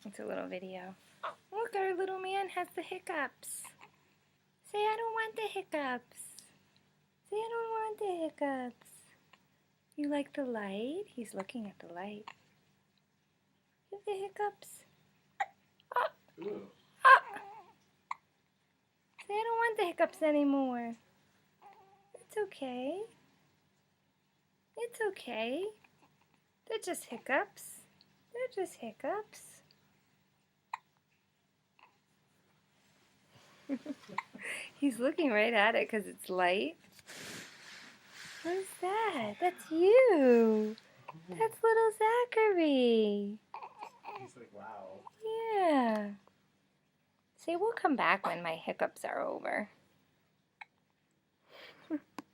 It's a little video. Look, our little man has the hiccups. Say, I don't want the hiccups. Say, I don't want the hiccups. You like the light? He's looking at the light. You have the hiccups? Oh. Oh. Say, I don't want the hiccups anymore. It's okay. It's okay. They're just hiccups. They're just hiccups. He's looking right at it because it's light. Who's that? That's you. That's little Zachary. He's like, wow. Yeah. Say, we'll come back when my hiccups are over.